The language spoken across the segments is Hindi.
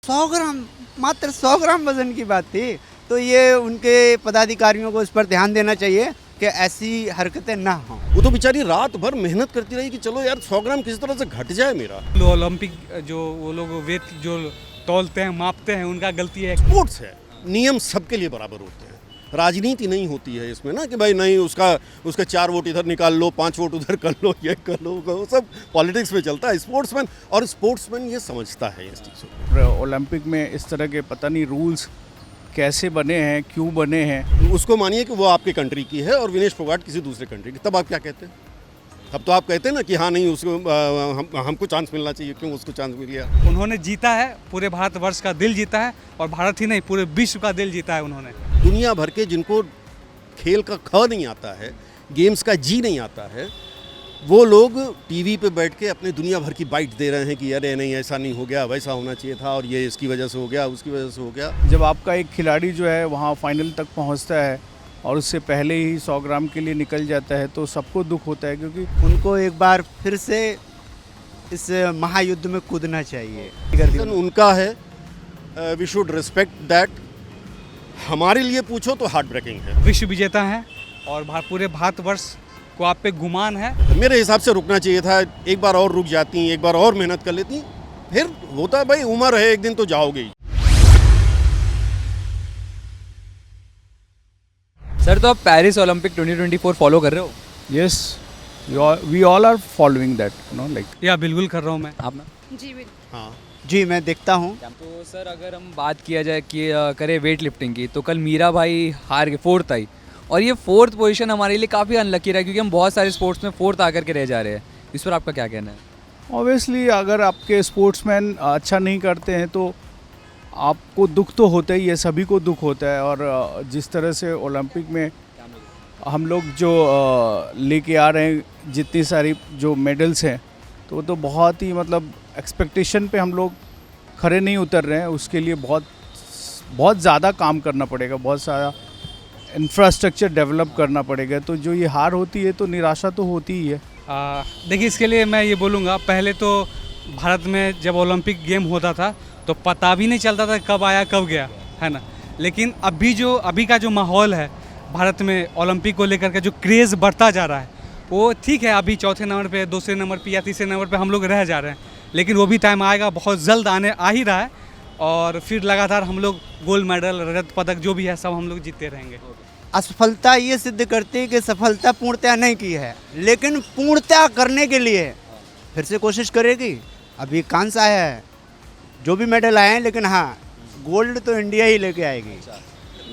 100 ग्राम, मात्र 100 ग्राम वजन की बात थी। तो ये उनके पदाधिकारियों को इस पर ध्यान देना चाहिए कि ऐसी हरकतें ना हों। वो तो बेचारी रात भर मेहनत करती रही कि चलो यार 100 ग्राम किसी तरह से घट जाए मेरा। ओलंपिक जो वो लोग वेट जो तौलते हैं मापते हैं उनका गलती है। स्पोर्ट्स है, नियम सबके लिए बराबर होते हैं, राजनीति नहीं होती है इसमें ना कि भाई नहीं उसका 4 वोट इधर निकाल लो, 5 वोट उधर कर लो, ये कर लो, वो सब पॉलिटिक्स में चलता है। स्पोर्ट्समैन ये समझता है इस चीज़ को। ओलंपिक में इस तरह के पता नहीं रूल्स कैसे बने हैं, क्यों बने हैं। उसको मानिए कि वो आपकी कंट्री की है और विनेश फोगाट किसी दूसरे कंट्री की, तब आप क्या कहते हैं? तब तो आप कहते हैं ना कि हाँ नहीं उसको हमको चांस मिलना चाहिए, क्यों उसको चांस मिल गया? उन्होंने जीता है, पूरे भारतवर्ष का दिल जीता है, और भारत ही नहीं पूरे विश्व का दिल जीता है उन्होंने। दुनिया भर के जिनको खेल का ख नहीं आता है, गेम्स का जी नहीं आता है, वो लोग टीवी पे बैठ के अपने दुनिया भर की बाइट दे रहे हैं कि अरे नहीं ऐसा नहीं हो गया, वैसा होना चाहिए था, और ये इसकी वजह से हो गया, उसकी वजह से हो गया। जब आपका एक खिलाड़ी जो है वहाँ फाइनल तक पहुँचता है और उससे पहले ही 100 ग्राम के लिए निकल जाता है तो सबको दुख होता है, क्योंकि उनको एक बार फिर से इस महायुद्ध में कूदना चाहिए। रीज़न उनका है, वी शुड रिस्पेक्ट दैट। हमारे लिए पूछो तो हार्ट ब्रेकिंग है। विश्व विजेता हैं और पूरे भारतवर्ष को आप पे गुमान है। मेरे हिसाब से रुकना चाहिए था, एक बार और रुक जाती, एक बार और मेहनत कर लेती, फिर होता भाई उम्र है, एक दिन तो जाओगे ही। सर तो आप पेरिस ओलंपिक 2024 फॉलो कर रहे हो? Yes, we all are following that, like. या बिल्कुल कर रहा हूँ मैं। आप ना? जी बिल्कुल। हाँ जी, मैं देखता हूँ। तो सर अगर हम बात किया जाए कि करें वेट लिफ्टिंग की, तो कल मीरा भाई हार के 4th आई, और ये 4th पोजीशन हमारे लिए काफ़ी अनलकी रहा, क्योंकि हम बहुत सारे स्पोर्ट्स में 4th आकर के रह जा रहे हैं। इस पर आपका क्या कहना है? ऑब्वियसली अगर आपके स्पोर्ट्समैन अच्छा नहीं करते हैं तो आपको दुख तो होता ही है, सभी को दुख होता है। और जिस तरह से ओलंपिक में हम लोग जो लेके आ रहे हैं जितनी सारी जो मेडल्स हैं, तो वो तो बहुत ही मतलब एक्सपेक्टेशन पे हम लोग खरे नहीं उतर रहे हैं। उसके लिए बहुत ज़्यादा काम करना पड़ेगा, बहुत सारा इंफ्रास्ट्रक्चर डेवलप करना पड़ेगा। तो जो ये हार होती है तो निराशा तो होती ही है। देखिए, इसके लिए मैं ये बोलूँगा, पहले तो भारत में जब ओलंपिक गेम होता था तो पता भी नहीं चलता था कब आया कब गया, है ना। लेकिन अभी का जो माहौल है भारत में ओलंपिक को लेकर के, जो क्रेज़ बढ़ता जा रहा है, वो ठीक है। अभी 4थे नंबर पे, 2रे नंबर पे या 3रे नंबर पे हम लोग रह जा रहे हैं, लेकिन वो भी टाइम आएगा, बहुत जल्द आ ही रहा है, और फिर लगातार हम लोग गोल्ड मेडल, रजत पदक जो भी है सब हम लोग जीतते रहेंगे। असफलता ये सिद्ध करती है कि सफलता पूर्णतः नहीं की है, लेकिन पूर्णतः करने के लिए फिर से कोशिश करेगी। अभी कांस्य आया है, जो भी मेडल आए हैं, लेकिन हाँ, गोल्ड तो इंडिया ही लेके आएगी।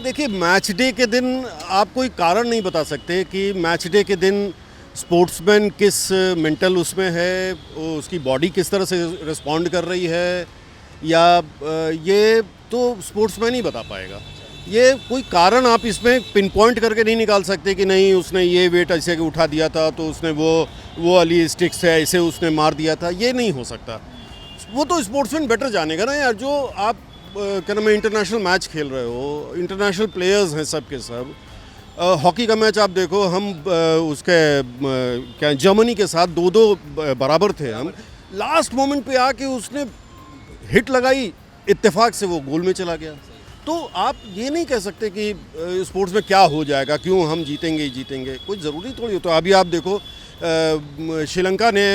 देखिए, मैच डे के दिन आप कोई कारण नहीं बता सकते कि मैच डे के दिन स्पोर्ट्समैन किस मेंटल उसमें है, उसकी बॉडी किस तरह से रिस्पॉन्ड कर रही है, या ये तो स्पोर्ट्समैन ही बता पाएगा। ये कोई कारण आप इसमें पिन पॉइंट करके नहीं निकाल सकते कि नहीं उसने ये वेट ऐसे उठा दिया था तो उसने वो वाली स्टिक्स है ऐसे उसने मार दिया था, ये नहीं हो सकता। वो तो स्पोर्ट्समैन बेटर जानेगा ना यार। जो आप क्या नाम है, इंटरनेशनल मैच खेल रहे हो, इंटरनेशनल प्लेयर्स हैं सब के सब। हॉकी का मैच आप देखो, हम उसके क्या जर्मनी के साथ 2-2 बराबर थे हम, लास्ट मोमेंट पे आके उसने हिट लगाई, इत्तेफाक से वो गोल में चला गया। तो आप ये नहीं कह सकते कि स्पोर्ट्स में क्या हो जाएगा, क्यों हम जीतेंगे ही जीतेंगे, कोई ज़रूरी थोड़ी होता है। अभी आप देखो, श्रीलंका ने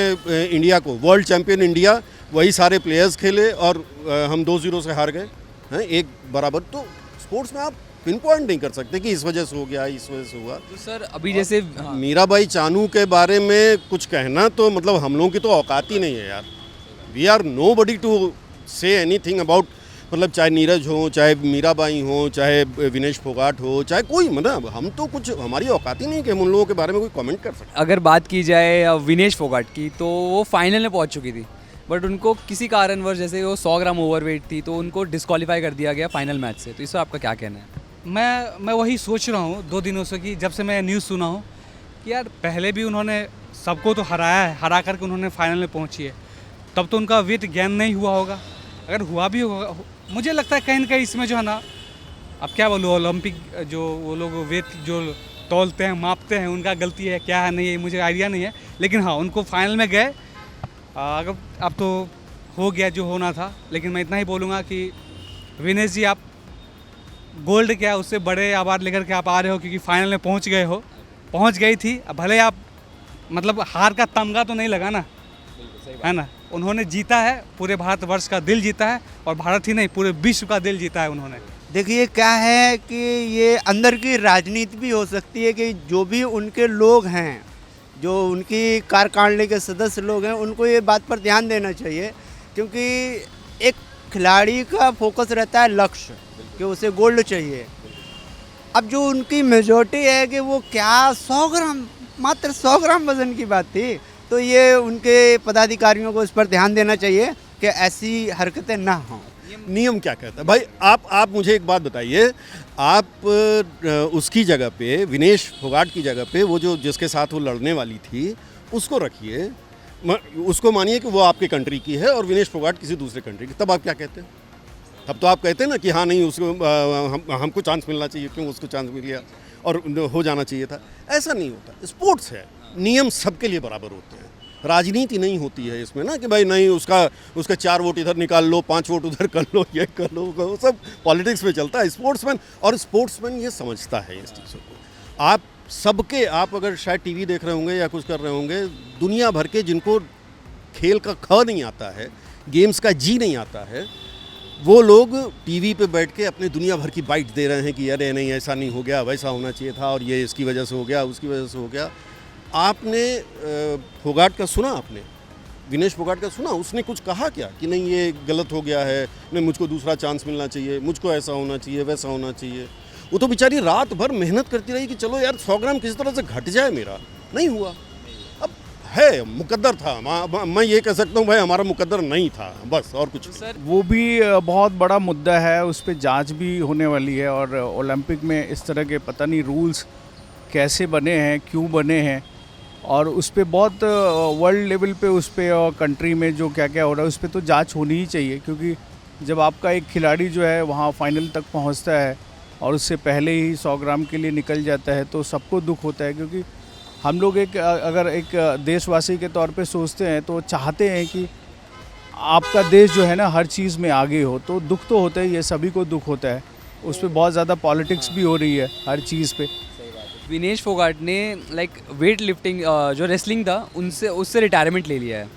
इंडिया को, वर्ल्ड चैम्पियन इंडिया, वही सारे प्लेयर्स खेले और हम 2-0 से हार गए हैं, 1 बराबर। तो स्पोर्ट्स में आप पिन पॉइंट नहीं कर सकते कि इस वजह से हो गया, इस वजह से हुआ। तो सर अभी जैसे मीराबाई चानू के बारे में कुछ कहना तो मतलब हम लोगों की तो औकात ही नहीं है यार। We are nobody to say anything about, मतलब चाहे नीरज हो, चाहे मीराबाई हो, चाहे विनेश फोगाट हो, चाहे कोई, मतलब हम तो कुछ, हमारी औकात ही नहीं कि हम उन लोगों के बारे में कोई कमेंट कर सकते। अगर बात की जाए विनेश फोगाट की, तो वो फाइनल में पहुंच चुकी थी, बट उनको किसी कारणवश, जैसे वो 100 ग्राम ओवरवेट थी, तो उनको डिस्क्वालीफाई कर दिया गया फाइनल मैच से। तो इस पर आपका क्या कहना है? मैं वही सोच रहा हूँ 2 दिनों से, कि जब से मैं न्यूज़ सुना हूँ कि यार पहले भी उन्होंने सबको तो हराया है, हरा करके उन्होंने फाइनल में पहुँची है, तब तो उनका वेट गेन नहीं हुआ होगा। अगर हुआ भी होगा, मुझे लगता है कहीं ना कहीं इसमें जो है ना, अब क्या बोलूँ, ओलंपिक जो वो लोग वेट जो तौलते हैं मापते हैं उनका गलती है, क्या है नहीं है मुझे आइडिया नहीं है, लेकिन हाँ उनको फाइनल में गए। अगर अब तो हो गया जो होना था, लेकिन मैं इतना ही बोलूँगा कि विनेश जी, आप गोल्ड क्या उससे बड़े अवार्ड लेकर के आप आ रहे हो, क्योंकि फाइनल में पहुंच गए हो, पहुंच गई थी। अब भले आप मतलब हार का तमगा तो नहीं लगा ना, है ना। उन्होंने जीता है, पूरे भारतवर्ष का दिल जीता है, और भारत ही नहीं पूरे विश्व का दिल जीता है उन्होंने। देखिए क्या है कि ये अंदर की राजनीति भी हो सकती है कि जो भी उनके लोग हैं, जो उनकी कार्यकारिणी के सदस्य लोग हैं, उनको ये बात पर ध्यान देना चाहिए, क्योंकि एक खिलाड़ी का फोकस रहता है लक्ष्य कि उसे गोल्ड चाहिए। अब जो उनकी मेजॉरिटी है कि वो क्या 100 ग्राम, मात्र 100 ग्राम वजन की बात थी, तो ये उनके पदाधिकारियों को इस पर ध्यान देना चाहिए कि ऐसी हरकतें ना हों। नियम क्या कहता है भाई? आप मुझे एक बात बताइए, आप उसकी जगह पे, विनेश फोगाट की जगह पे, वो जो जिसके साथ वो लड़ने वाली थी उसको रखिए, उसको मानिए कि वो आपके कंट्री की है और विनेश फोगाट किसी दूसरे कंट्री की, तब आप क्या कहते हैं? तब तो आप कहते हैं ना कि हाँ नहीं, उसको हमको चांस मिलना चाहिए, क्यों उसको चांस मिल गया और हो जाना चाहिए था। ऐसा नहीं होता, स्पोर्ट्स है, नियम सबके लिए बराबर होते हैं। राजनीति नहीं होती है इसमें ना कि भाई नहीं उसका 4 वोट इधर निकाल लो, 5 वोट उधर कर लो, ये कर लो, वो सब पॉलिटिक्स में चलता है। स्पोर्ट्समैन ये समझता है इस चीज़ों को। आप अगर शायद टीवी देख रहे होंगे या कुछ कर रहे होंगे, दुनिया भर के जिनको खेल का ख नहीं आता है, गेम्स का जी नहीं आता है, वो लोग टीवी पे बैठ के अपने दुनिया भर की बाइट दे रहे हैं कि अरे नहीं ऐसा नहीं हो गया, वैसा होना चाहिए था, और ये इसकी वजह से हो गया, उसकी वजह से हो गया। आपने फोगाट का सुना? आपने विनेश फोगाट का सुना? उसने कुछ कहा क्या कि नहीं ये गलत हो गया है, नहीं मुझको दूसरा चांस मिलना चाहिए, मुझको ऐसा होना चाहिए, वैसा होना चाहिए? वो तो बेचारी रात भर मेहनत करती रही कि चलो यार 100 ग्राम किसी तरह से घट जाए, मेरा नहीं हुआ। अब है मुकद्दर था, मैं ये कह सकता हूँ भाई हमारा मुकद्दर नहीं था, बस और कुछ सर वो भी बहुत बड़ा मुद्दा है, उस पर जांच भी होने वाली है। और ओलंपिक में इस तरह के पता नहीं रूल्स कैसे बने हैं, क्यों बने हैं, और उस पर बहुत वर्ल्ड लेवल पे उस पर और कंट्री में जो क्या क्या हो रहा है उस पर तो जांच होनी ही चाहिए। क्योंकि जब आपका एक खिलाड़ी जो है वहाँ फाइनल तक पहुँचता है और उससे पहले ही 100 ग्राम के लिए निकल जाता है, तो सबको दुख होता है। क्योंकि हम लोग अगर एक देशवासी के तौर पे सोचते हैं तो चाहते हैं कि आपका देश जो है ना हर चीज़ में आगे हो, तो दुख तो होता ही है, सभी को दुख होता है। उस पर बहुत ज़्यादा पॉलिटिक्स भी हो रही है हर चीज़ पे। विनेश फोगाट ने लाइक वेट लिफ्टिंग जो रेसलिंग था उससे रिटायरमेंट ले लिया है।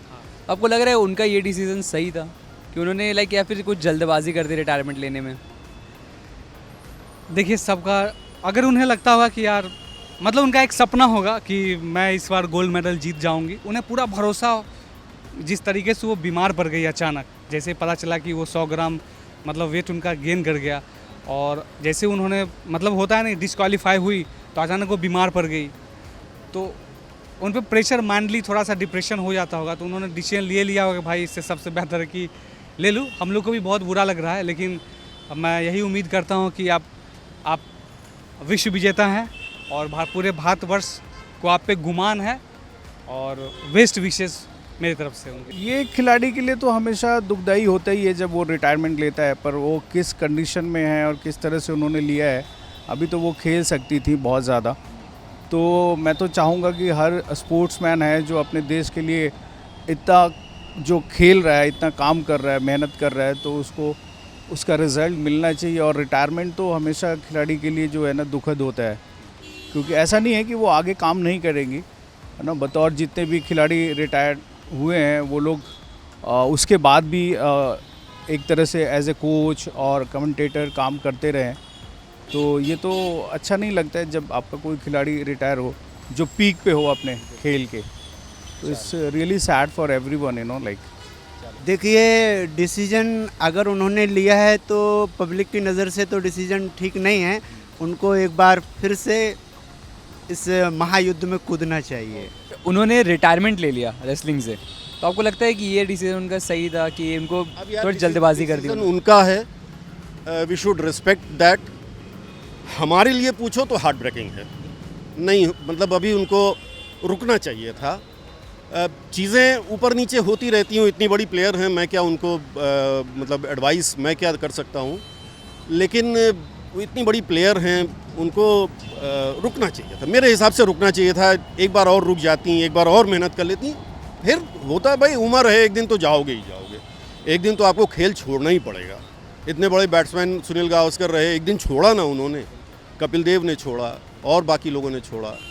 आपको लग रहा है उनका ये डिसीजन सही था कि उन्होंने लाइक, या फिर कुछ जल्दबाजी कर दी रिटायरमेंट लेने में? देखिए सबका, अगर उन्हें लगता होगा कि यार मतलब उनका एक सपना होगा कि मैं इस बार गोल्ड मेडल जीत जाऊंगी, उन्हें पूरा भरोसा हो। जिस तरीके से वो बीमार पड़ गई अचानक, जैसे पता चला कि वो 100 ग्राम मतलब वेट उनका गेन कर गया, और जैसे उन्होंने मतलब होता है नहीं डिस्क्वालीफाई हुई तो अचानक वो बीमार पड़ गई, तो उन पर प्रेशर, माइंडली थोड़ा सा डिप्रेशन हो जाता होगा। तो उन्होंने डिसीजन लिया होगा कि भाई इससे सबसे बेहतर है कि ले लूँ। हम लोग को भी बहुत बुरा लग रहा है, लेकिन अब मैं यही उम्मीद करता हूँ कि आप विश्व विजेता हैं और पूरे भारतवर्ष को आप पे गुमान है, और बेस्ट विशेस मेरी तरफ से उनके। ये खिलाड़ी के लिए तो हमेशा दुखदाई होता ही है जब वो रिटायरमेंट लेता है, पर वो किस कंडीशन में है और किस तरह से उन्होंने लिया है। अभी तो वो खेल सकती थी बहुत ज़्यादा। तो मैं तो चाहूँगा कि हर स्पोर्ट्समैन है जो अपने देश के लिए इतना जो खेल रहा है, इतना काम कर रहा है, मेहनत कर रहा है, तो उसको उसका रिज़ल्ट मिलना चाहिए। और रिटायरमेंट तो हमेशा खिलाड़ी के लिए जो है ना दुखद होता है, क्योंकि ऐसा नहीं है कि वो आगे काम नहीं करेंगी, है ना। बतौर जितने भी खिलाड़ी रिटायर हुए हैं वो लोग उसके बाद भी एक तरह से एज ए कोच और कमेंटेटर काम करते रहे। तो ये तो अच्छा नहीं लगता है जब आपका कोई खिलाड़ी रिटायर हो जो पीक पे हो अपने खेल के। तो it's really sad for everyone, you know like. देखिए डिसीजन अगर उन्होंने लिया है तो पब्लिक की नज़र से तो डिसीजन ठीक नहीं है। उनको एक बार फिर से इस महायुद्ध में कूदना चाहिए। उन्होंने रिटायरमेंट ले लिया रेसलिंग से, तो आपको लगता है कि ये डिसीजन उनका सही था कि उनको थोड़ी जल्दबाजी कर दी? उनका है, वी शुड रिस्पेक्ट दैट। हमारे लिए पूछो तो हार्ट ब्रेकिंग है, नहीं मतलब अभी उनको रुकना चाहिए था। चीज़ें ऊपर नीचे होती रहती हूँ, इतनी बड़ी प्लेयर हैं, मैं क्या उनको मतलब एडवाइस मैं क्या कर सकता हूँ, लेकिन इतनी बड़ी प्लेयर हैं, उनको रुकना चाहिए था। मेरे हिसाब से रुकना चाहिए था। एक बार और रुक जाती, एक बार और मेहनत कर लेती, फिर होता है भाई उम्र है, एक दिन तो जाओगे ही जाओगे। एक दिन तो आपको खेल छोड़ना ही पड़ेगा। इतने बड़े बैट्समैन सुनील गावस्कर रहे, एक दिन छोड़ा ना उन्होंने, कपिल देव ने छोड़ा और बाकी लोगों ने छोड़ा।